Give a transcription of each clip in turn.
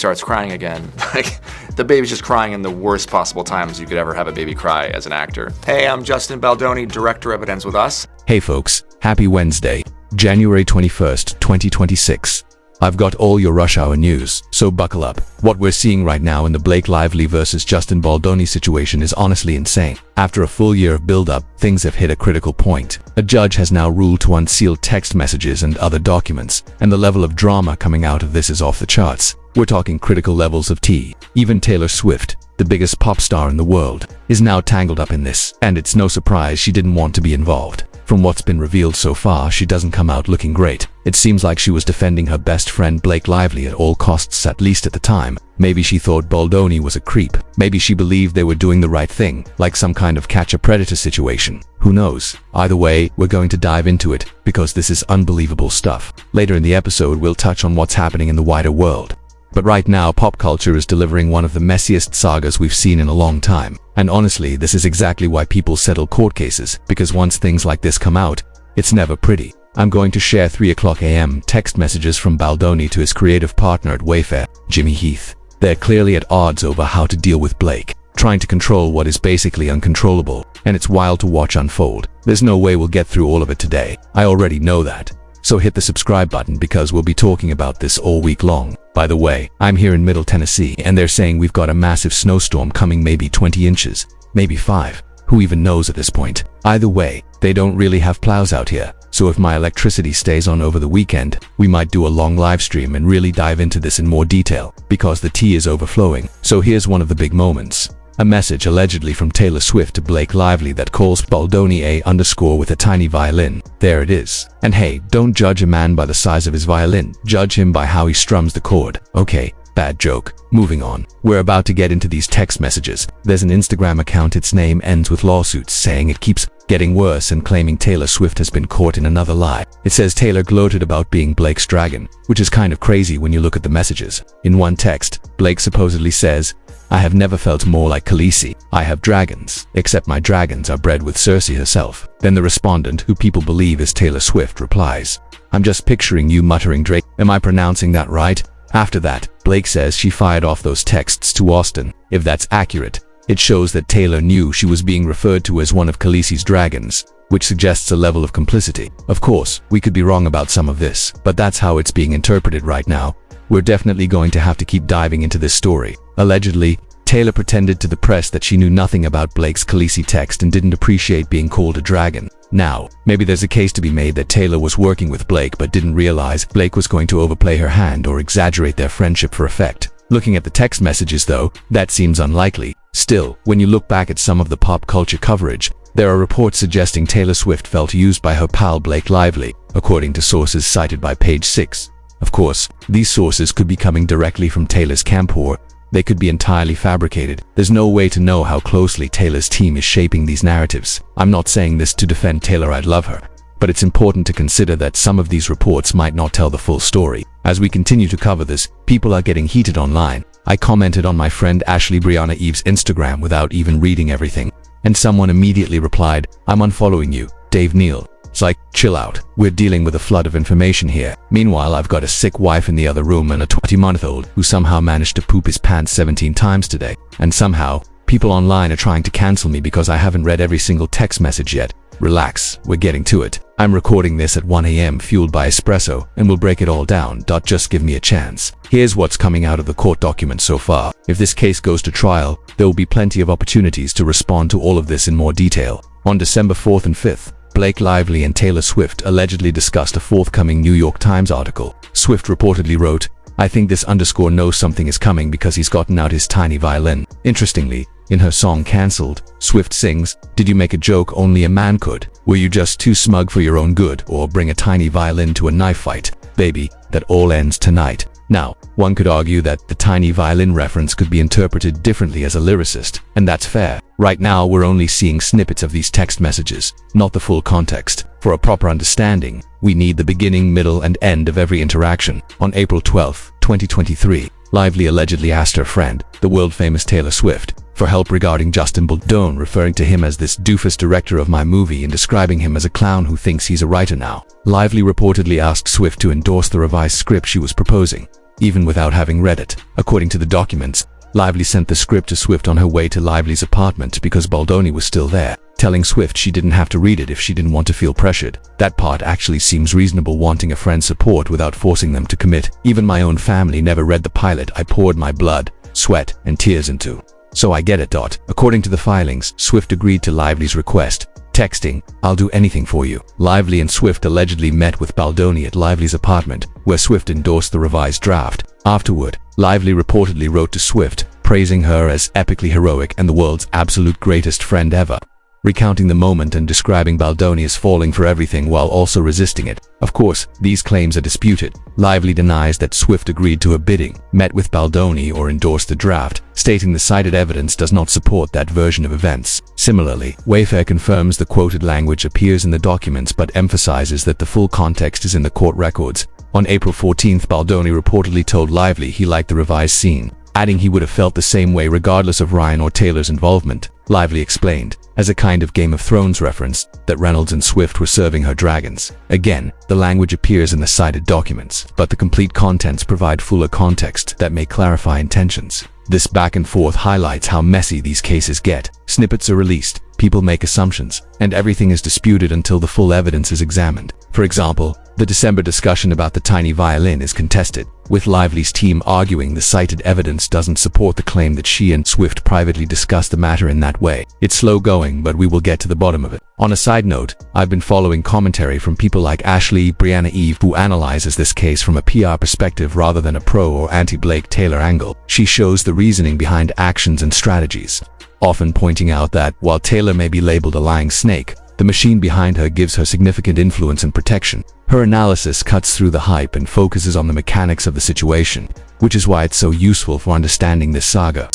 starts crying again. Like, the baby's just crying in the worst possible times you could ever have a baby cry as an actor. Hey, I'm Justin Baldoni, director of It Ends With Us. Hey folks, happy Wednesday, January 21st, 2026. I've got all your rush hour news, so buckle up. What we're seeing right now in the Blake Lively versus Justin Baldoni situation is honestly insane. After a full year of build-up, things have hit a critical point. A judge has now ruled to unseal text messages and other documents, and the level of drama coming out of this is off the charts. We're talking critical levels of tea. Even Taylor Swift, the biggest pop star in the world, is now tangled up in this, and it's no surprise she didn't want to be involved. From what's been revealed so far, she doesn't come out looking great. It seems like she was defending her best friend Blake Lively at all costs, at least at the time. Maybe she thought Baldoni was a creep. Maybe she believed they were doing the right thing, like some kind of catch-a-predator situation. Who knows? Either way, we're going to dive into it, because this is unbelievable stuff. Later in the episode, we'll touch on what's happening in the wider world. But right now, pop culture is delivering one of the messiest sagas we've seen in a long time. And honestly, this is exactly why people settle court cases, because once things like this come out, it's never pretty. I'm going to share 3:00 a.m. text messages from Baldoni to his creative partner at Wayfair, Jimmy Heath. They're clearly at odds over how to deal with Blake, trying to control what is basically uncontrollable, and it's wild to watch unfold. There's no way we'll get through all of it today. I already know that. So hit the subscribe button because we'll be talking about this all week long. By the way, I'm here in Middle Tennessee and they're saying we've got a massive snowstorm coming, maybe 20 inches, maybe 5. Who even knows at this point? Either way, they don't really have plows out here. So if my electricity stays on over the weekend, we might do a long live stream and really dive into this in more detail because the tea is overflowing. So here's one of the big moments. A message allegedly from Taylor Swift to Blake Lively that calls Baldoni a_ with a tiny violin. There it is. And hey, don't judge a man by the size of his violin. Judge him by how he strums the chord. Okay, bad joke. Moving on. We're about to get into these text messages. There's an Instagram account, its name ends with lawsuits, saying it keeps getting worse and claiming Taylor Swift has been caught in another lie. It says Taylor gloated about being Blake's dragon, which is kind of crazy when you look at the messages. In one text, Blake supposedly says, "I have never felt more like Khaleesi. I have dragons, except my dragons are bred with Cersei herself." Then the respondent, who people believe is Taylor Swift, replies, "I'm just picturing you muttering Drake. Am I pronouncing that right?" After that, Blake says she fired off those texts to Austin. If that's accurate, it shows that Taylor knew she was being referred to as one of Khaleesi's dragons, which suggests a level of complicity. Of course, we could be wrong about some of this, but that's how it's being interpreted right now. We're definitely going to have to keep diving into this story. Allegedly, Taylor pretended to the press that she knew nothing about Blake's Khaleesi text and didn't appreciate being called a dragon. Now, maybe there's a case to be made that Taylor was working with Blake but didn't realize Blake was going to overplay her hand or exaggerate their friendship for effect. Looking at the text messages though, that seems unlikely. Still, when you look back at some of the pop culture coverage, there are reports suggesting Taylor Swift felt used by her pal Blake Lively, according to sources cited by Page 6. Of course, these sources could be coming directly from Taylor's camp or they could be entirely fabricated. There's no way to know how closely Taylor's team is shaping these narratives. I'm not saying this to defend Taylor, I'd love her. But it's important to consider that some of these reports might not tell the full story. As we continue to cover this, people are getting heated online. I commented on my friend Ashley Brianna Eve's Instagram without even reading everything. And someone immediately replied, "I'm unfollowing you, Dave Neal." It's like, chill out. We're dealing with a flood of information here. Meanwhile, I've got a sick wife in the other room and a 20-month-old who somehow managed to poop his pants 17 times today. And somehow, people online are trying to cancel me because I haven't read every single text message yet. Relax, we're getting to it. I'm recording this at 1 a.m. fueled by espresso, and we'll break it all down. Just give me a chance. Here's what's coming out of the court documents so far. If this case goes to trial, there will be plenty of opportunities to respond to all of this in more detail. On December 4th and 5th, Blake Lively and Taylor Swift allegedly discussed a forthcoming New York Times article. Swift reportedly wrote, "I think this _ knows something is coming because he's gotten out his tiny violin." Interestingly, in her song Cancelled, Swift sings, "Did you make a joke only a man could? Were you just too smug for your own good, or bring a tiny violin to a knife fight? Baby, that all ends tonight." Now, one could argue that the tiny violin reference could be interpreted differently as a lyricist, and that's fair. Right now, we're only seeing snippets of these text messages, not the full context. For a proper understanding, we need the beginning, middle, and end of every interaction. On April 12, 2023, Lively allegedly asked her friend, the world-famous Taylor Swift, for help regarding Justin Baldoni, referring to him as this doofus director of my movie and describing him as a clown who thinks he's a writer now. Lively reportedly asked Swift to endorse the revised script she was proposing. even without having read it. According to the documents, Lively sent the script to Swift on her way to Lively's apartment because Baldoni was still there, telling Swift she didn't have to read it if she didn't want to feel pressured. That part actually seems reasonable, wanting a friend's support without forcing them to commit. Even my own family never read the pilot I poured my blood, sweat, and tears into. So I get it. According to the filings, Swift agreed to Lively's request, texting, "I'll do anything for you." Lively and Swift allegedly met with Baldoni at Lively's apartment, where Swift endorsed the revised draft. Afterward, Lively reportedly wrote to Swift, praising her as epically heroic and the world's absolute greatest friend ever, recounting the moment and describing Baldoni as falling for everything while also resisting it. Of course, these claims are disputed. Lively denies that Swift agreed to her bidding, met with Baldoni, or endorsed the draft, stating the cited evidence does not support that version of events. Similarly, Wayfair confirms the quoted language appears in the documents but emphasizes that the full context is in the court records. On April 14th, Baldoni reportedly told Lively he liked the revised scene, adding he would have felt the same way regardless of Ryan or Taylor's involvement. Lively explained, as a kind of Game of Thrones reference, that Reynolds and Swift were serving her dragons. Again, the language appears in the cited documents, but the complete contents provide fuller context that may clarify intentions. This back and forth highlights how messy these cases get. Snippets are released, people make assumptions, and everything is disputed until the full evidence is examined. For example, the December discussion about the tiny violin is contested, with Lively's team arguing the cited evidence doesn't support the claim that she and Swift privately discussed the matter in that way. It's slow going, but we will get to the bottom of it. On a side note, I've been following commentary from people like Ashley Brianna Eve, who analyzes this case from a PR perspective rather than a pro or anti-Blake Taylor angle. She shows the reasoning behind actions and strategies, often pointing out that while Taylor may be labeled a lying snake, the machine behind her gives her significant influence and protection. Her analysis cuts through the hype and focuses on the mechanics of the situation, which is why it's so useful for understanding this saga.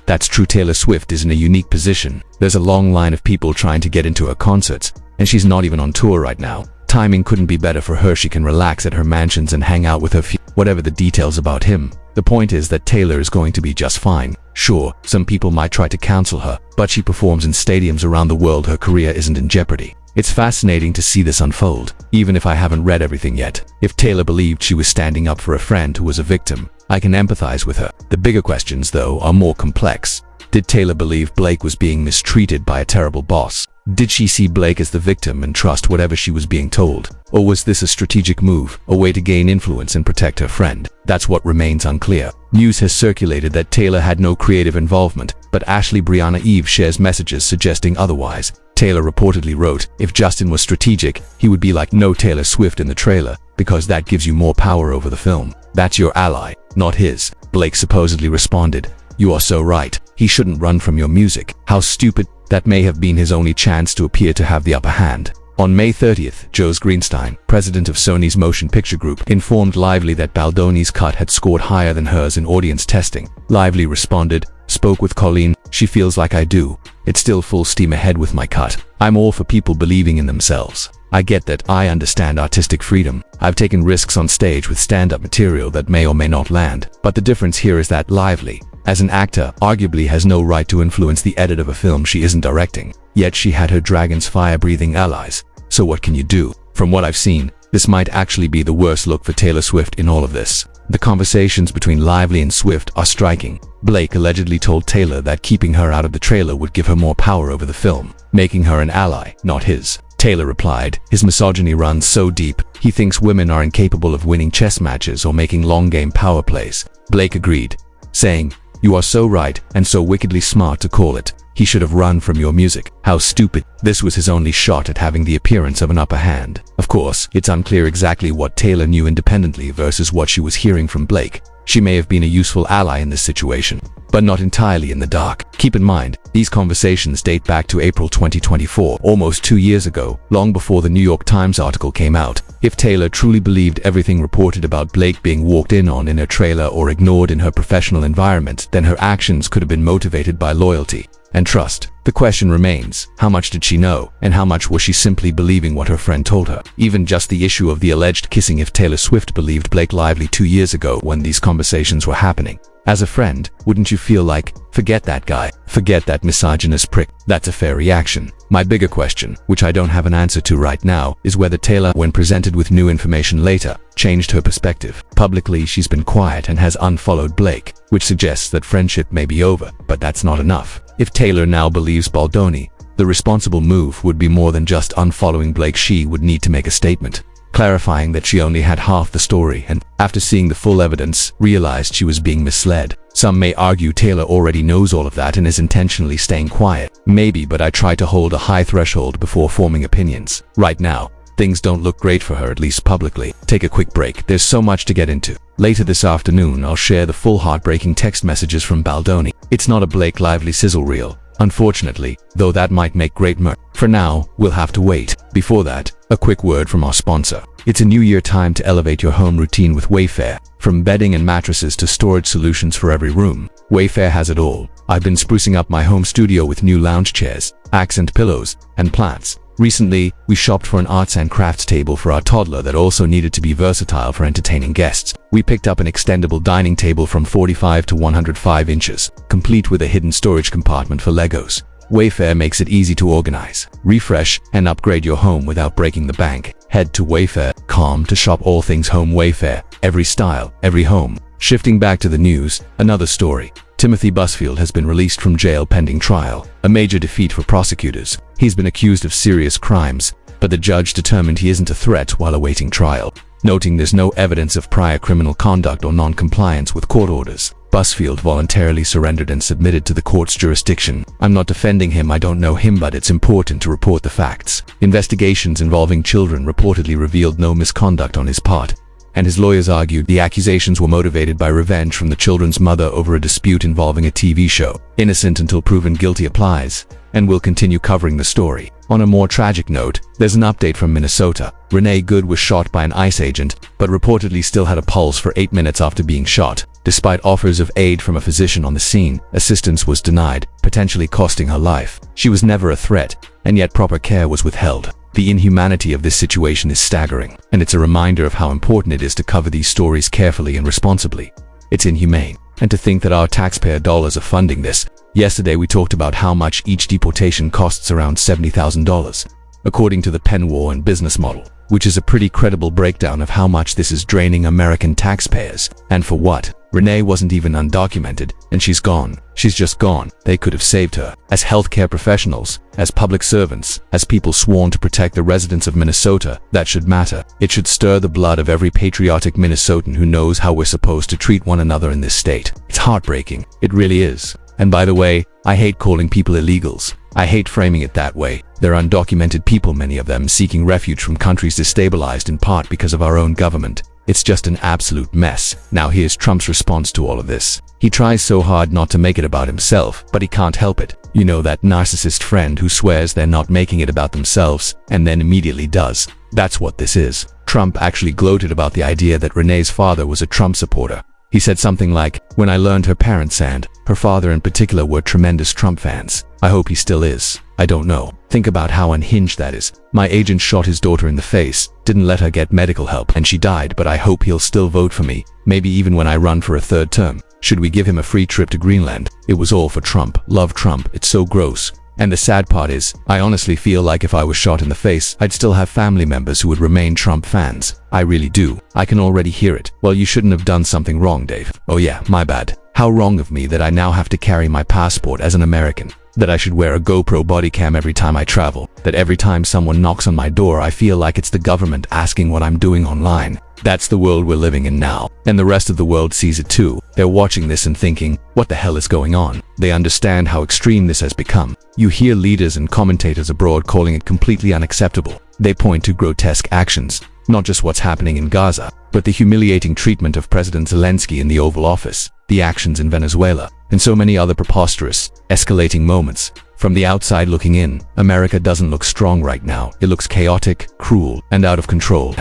That's true. Taylor Swift is in a unique position. There's a long line of people trying to get into her concerts, and she's not even on tour right now. Timing couldn't be better for her. She can relax at her mansions and hang out with her whatever the details about him. The point is that Taylor is going to be just fine. Sure, some people might try to cancel her, but she performs in stadiums around the world. Her career isn't in jeopardy. It's fascinating to see this unfold, even if I haven't read everything yet. If Taylor believed she was standing up for a friend who was a victim, I can empathize with her. The bigger questions, though, are more complex. Did Taylor believe Blake was being mistreated by a terrible boss? Did she see Blake as the victim and trust whatever she was being told? Or was this a strategic move, a way to gain influence and protect her friend? That's what remains unclear. News has circulated that Taylor had no creative involvement, but Ashley Brianna Eve shares messages suggesting otherwise. Taylor reportedly wrote, "If Justin was strategic, he would be like no Taylor Swift in the trailer, because that gives you more power over the film. That's your ally, not his." Blake supposedly responded, "You are so right. He shouldn't run from your music. How stupid." That may have been his only chance to appear to have the upper hand. On May 30th, Joe Greenstein, president of Sony's Motion Picture Group, informed Lively that Baldoni's cut had scored higher than hers in audience testing. Lively responded, "Spoke with Colleen. She feels like I do. It's still full steam ahead with my cut. I'm all for people believing in themselves. I get that. I understand artistic freedom. I've taken risks on stage with stand-up material that may or may not land. But the difference here is that Lively, as an actor, arguably has no right to influence the edit of a film she isn't directing. Yet she had her dragon's fire-breathing allies. So what can you do? From what I've seen, this might actually be the worst look for Taylor Swift in all of this." The conversations between Lively and Swift are striking. Blake allegedly told Taylor that keeping her out of the trailer would give her more power over the film, making her an ally, not his. Taylor replied, "His misogyny runs so deep, he thinks women are incapable of winning chess matches or making long-game power plays." Blake agreed, saying, "You are so right and so wickedly smart to call it. He should have run from your music. How stupid." This was his only shot at having the appearance of an upper hand. Of course, it's unclear exactly what Taylor knew independently versus what she was hearing from Blake. She may have been a useful ally in this situation, but not entirely in the dark. Keep in mind, these conversations date back to April 2024, almost 2 years ago, long before the New York Times article came out. If Taylor truly believed everything reported about Blake being walked in on in her trailer or ignored in her professional environment, then her actions could have been motivated by loyalty and trust. The question remains, how much did she know, and how much was she simply believing what her friend told her? Even just the issue of the alleged kissing. If Taylor Swift believed Blake Lively 2 years ago when these conversations were happening, As a friend, wouldn't you feel like, forget that guy, forget that misogynist prick? That's a fair reaction. My bigger question, which I don't have an answer to right now, is whether Taylor, when presented with new information later, changed her perspective. Publicly, she's been quiet and has unfollowed Blake, which suggests that friendship may be over, but that's not enough. If Taylor now believes Baldoni, the responsible move would be more than just unfollowing Blake. She would need to make a statement, clarifying that she only had half the story and, after seeing the full evidence, realized she was being misled. Some may argue Taylor already knows all of that and is intentionally staying quiet. Maybe, but I try to hold a high threshold before forming opinions. Right now, things don't look great for her, at least publicly. Take a quick break. There's so much to get into. Later this afternoon, I'll share the full heartbreaking text messages from Baldoni. It's not a Blake Lively sizzle reel, unfortunately, though that might make great merch. For now, we'll have to wait. Before that, a quick word from our sponsor. It's a new year time to elevate your home routine with Wayfair. From bedding and mattresses to storage solutions for every room, Wayfair has it all. I've been sprucing up my home studio with new lounge chairs, accent pillows, and plants. Recently, we shopped for an arts and crafts table for our toddler that also needed to be versatile for entertaining guests. We picked up an extendable dining table from 45 to 105 inches, complete with a hidden storage compartment for Legos. Wayfair makes it easy to organize, refresh, and upgrade your home without breaking the bank. Head to wayfair.com to shop all things home. Wayfair, every style, every home. Shifting back to the news, another story. Timothy Busfield has been released from jail pending trial, a major defeat for prosecutors. He's been accused of serious crimes, but the judge determined he isn't a threat while awaiting trial, noting there's no evidence of prior criminal conduct or non-compliance with court orders. Busfield voluntarily surrendered and submitted to the court's jurisdiction. I'm not defending him, I don't know him, but it's important to report the facts. Investigations involving children reportedly revealed no misconduct on his part, and his lawyers argued the accusations were motivated by revenge from the children's mother over a dispute involving a TV show. Innocent until proven guilty applies, and we'll continue covering the story. On a more tragic note, there's an update from Minnesota. Renee Good was shot by an ICE agent, but reportedly still had a pulse for 8 minutes after being shot. Despite offers of aid from a physician on the scene, assistance was denied, potentially costing her life. She was never a threat, and yet proper care was withheld. The inhumanity of this situation is staggering, and it's a reminder of how important it is to cover these stories carefully and responsibly. It's inhumane, and to think that our taxpayer dollars are funding this. Yesterday we talked about how much each deportation costs, around $70,000, according to the Penn War and Business model, which is a pretty credible breakdown of how much this is draining American taxpayers. And for what? Renee wasn't even undocumented, and she's gone. She's just gone. They could have saved her. As healthcare professionals, as public servants, as people sworn to protect the residents of Minnesota, that should matter. It should stir the blood of every patriotic Minnesotan who knows how we're supposed to treat one another in this state. It's heartbreaking. It really is. And by the way, I hate calling people illegals. I hate framing it that way. They're undocumented people, many of them seeking refuge from countries destabilized in part because of our own government. It's just an absolute mess. Now here's Trump's response to all of this. He tries so hard not to make it about himself, but he can't help it. You know, that narcissist friend who swears they're not making it about themselves, and then immediately does. That's what this is. Trump actually gloated about the idea that Renee's father was a Trump supporter. He said something like, "When I learned her parents and her father in particular were tremendous Trump fans. I hope he still is. I don't know." Think about how unhinged that is. My agent shot his daughter in the face, didn't let her get medical help, and she died, but I hope he'll still vote for me, maybe even when I run for a third term. Should we give him a free trip to Greenland? It was all for Trump. Love Trump. It's so gross. And the sad part is, I honestly feel like if I was shot in the face, I'd still have family members who would remain Trump fans. I really do. I can already hear it. "Well, you shouldn't have done something wrong, Dave." "Oh yeah, my bad. How wrong of me that I now have to carry my passport as an American. That I should wear a GoPro body cam every time I travel. That every time someone knocks on my door, I feel like it's the government asking what I'm doing online." That's the world we're living in now. And the rest of the world sees it too. They're watching this and thinking, what the hell is going on? They understand how extreme this has become. You hear leaders and commentators abroad calling it completely unacceptable. They point to grotesque actions, not just what's happening in Gaza, but the humiliating treatment of President Zelensky in the Oval Office, the actions in Venezuela, and so many other preposterous, escalating moments. From the outside looking in, America doesn't look strong right now. It looks chaotic, cruel, and out of control.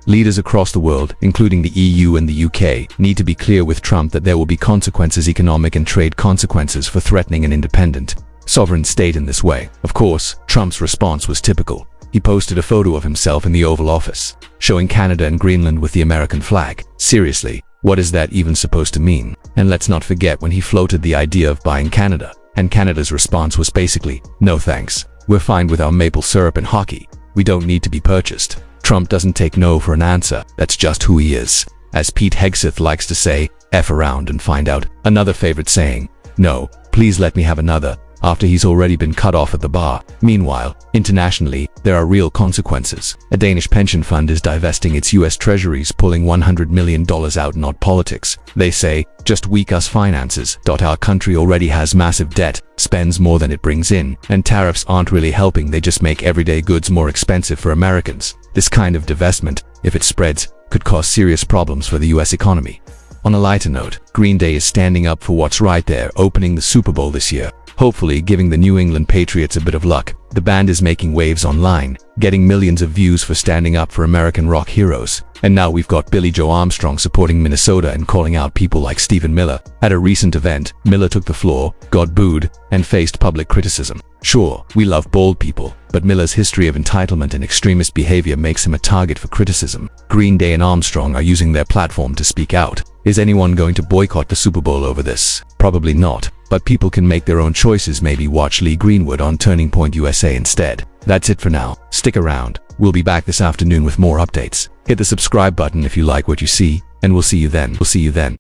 Leaders across the world, including the EU and the UK, need to be clear with Trump that there will be consequences, economic and trade consequences, for threatening an independent, sovereign state in this way. Of course, Trump's response was typical. He posted a photo of himself in the Oval Office, showing Canada and Greenland with the American flag. Seriously, What is that even supposed to mean? And let's not forget when he floated the idea of buying Canada, and Canada's response was basically, no thanks. We're fine with our maple syrup and hockey. We don't need to be purchased. Trump doesn't take no for an answer. That's just who he is. As Pete Hegseth likes to say, F around and find out. Another favorite saying, no, please let me have another, after he's already been cut off at the bar. Meanwhile, internationally, there are real consequences. A Danish pension fund is divesting its US treasuries, pulling $100 million out, not politics. They say, just weak us finances. Our country already has massive debt, spends more than it brings in, and tariffs aren't really helping, they just make everyday goods more expensive for Americans. This kind of divestment, if it spreads, could cause serious problems for the US economy. On a lighter note, Green Day is standing up for what's right there, opening the Super Bowl this year, hopefully giving the New England Patriots a bit of luck. The band is making waves online, getting millions of views for standing up for American rock heroes. And now we've got Billy Joe Armstrong supporting Minnesota and calling out people like Stephen Miller. At a recent event, Miller took the floor, got booed, and faced public criticism. Sure, we love bold people, but Miller's history of entitlement and extremist behavior makes him a target for criticism. Green Day and Armstrong are using their platform to speak out. Is anyone going to boycott the Super Bowl over this? Probably not, but people can make their own choices. Maybe watch Lee Greenwood on Turning Point USA instead. That's it for now. Stick around. We'll be back this afternoon with more updates. Hit the subscribe button if you like what you see, and we'll see you then.